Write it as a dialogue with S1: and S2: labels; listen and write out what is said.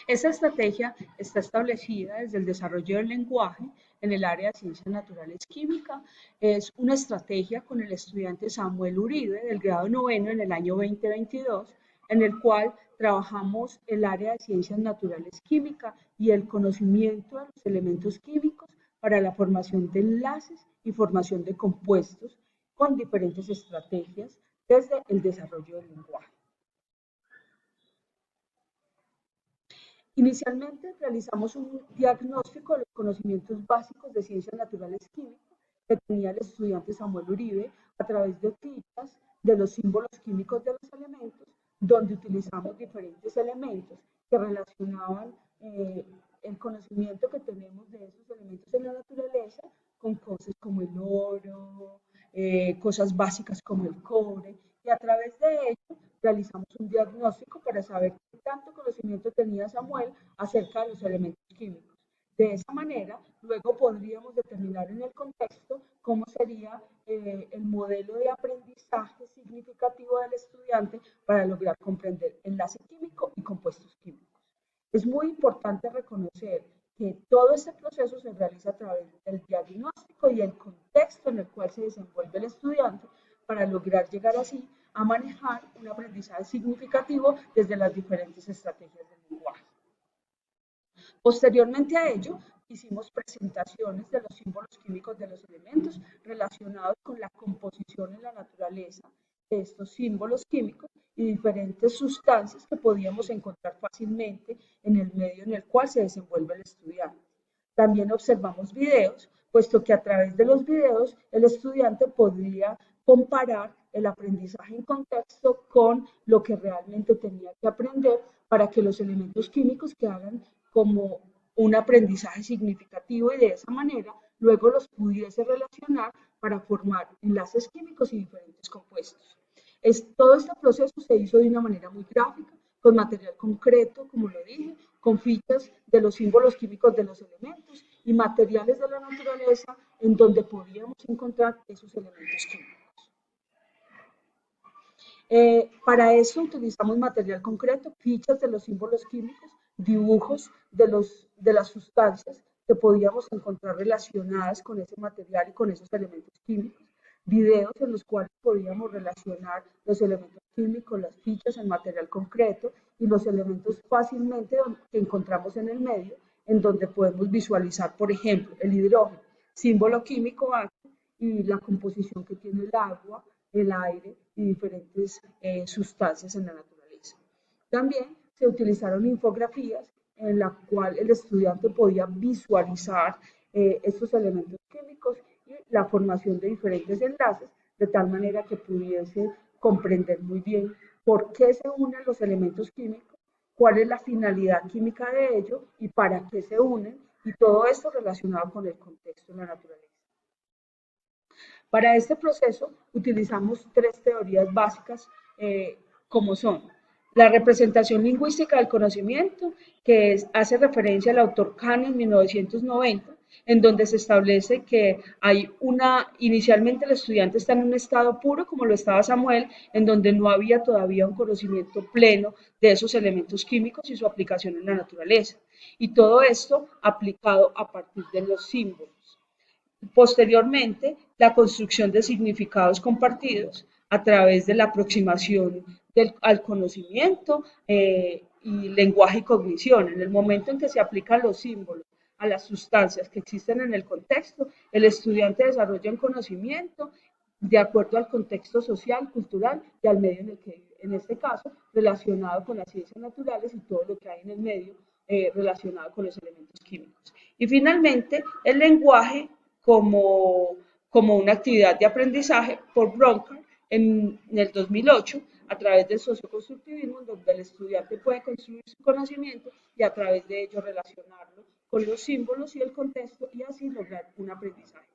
S1: Esta estrategia está establecida desde el desarrollo del lenguaje en el área de ciencias naturales química. Es una estrategia con el estudiante Samuel Uribe del grado noveno en el año 2022, en el cual trabajamos el área de ciencias naturales química y el conocimiento de los elementos químicos para la formación de enlaces y formación de compuestos con diferentes estrategias desde el desarrollo del lenguaje. Inicialmente realizamos un diagnóstico de los conocimientos básicos de ciencias naturales químicas que tenía el estudiante Samuel Uribe a través de fichas de los símbolos químicos de los elementos, donde utilizamos diferentes elementos que relacionaban el conocimiento que tenemos de esos elementos en la naturaleza con cosas como el oro, cosas básicas como el cobre, y a través de ello realizamos un diagnóstico para saber qué tanto conocimiento tenía Samuel acerca de los elementos químicos. De esa manera, luego podríamos determinar en el contexto cómo sería el modelo de aprendizaje significativo del estudiante para lograr comprender enlace químico y compuestos químicos. Es muy importante reconocer que todo este proceso se realiza a través del diagnóstico y el contexto en el cual se desenvuelve el estudiante para lograr llegar así a manejar un aprendizaje significativo desde las diferentes estrategias del lenguaje. Posteriormente a ello, hicimos presentaciones de los símbolos químicos de los elementos relacionados con la composición en la naturaleza de estos símbolos químicos y diferentes sustancias que podíamos encontrar fácilmente en el medio en el cual se desenvuelve el estudiante. También observamos videos, puesto que a través de los videos el estudiante podría comparar el aprendizaje en contexto con lo que realmente tenía que aprender para que los elementos químicos quedaran como un aprendizaje significativo y de esa manera luego los pudiese relacionar para formar enlaces químicos y diferentes compuestos. Todo este proceso se hizo de una manera muy gráfica, con material concreto, como lo dije, con fichas de los símbolos químicos de los elementos y materiales de la naturaleza en donde podíamos encontrar esos elementos químicos. Para eso utilizamos material concreto, fichas de los símbolos químicos, dibujos de las sustancias que podíamos encontrar relacionadas con ese material y con esos elementos químicos, videos en los cuales podíamos relacionar los elementos químicos, las fichas, el material concreto y los elementos fácilmente que encontramos en el medio, en donde podemos visualizar, por ejemplo, el hidrógeno, símbolo químico H, y la composición que tiene el agua, el aire y diferentes sustancias en la naturaleza. También se utilizaron infografías en la cual el estudiante podía visualizar estos elementos químicos y la formación de diferentes enlaces, de tal manera que pudiese comprender muy bien por qué se unen los elementos químicos, cuál es la finalidad química de ellos y para qué se unen, y todo esto relacionado con el contexto de la naturaleza. Para este proceso utilizamos tres teorías básicas como son la representación lingüística del conocimiento, que hace referencia al autor Kahn en 1990, en donde se establece que inicialmente el estudiante está en un estado puro, como lo estaba Samuel, en donde no había todavía un conocimiento pleno de esos elementos químicos y su aplicación en la naturaleza. Y todo esto aplicado a partir de los símbolos. Posteriormente, la construcción de significados compartidos a través de la aproximación al conocimiento y lenguaje y cognición. En el momento en que se aplican los símbolos a las sustancias que existen en el contexto, el estudiante desarrolla un conocimiento de acuerdo al contexto social, cultural y al medio en el que vive. En este caso, relacionado con las ciencias naturales y todo lo que hay en el medio relacionado con los elementos químicos. Y finalmente, el lenguaje como una actividad de aprendizaje por Bronca en el 2008 a través del socioconstructivismo, donde el estudiante puede construir su conocimiento y a través de ello relacionarlo con los símbolos y el contexto y así lograr un aprendizaje.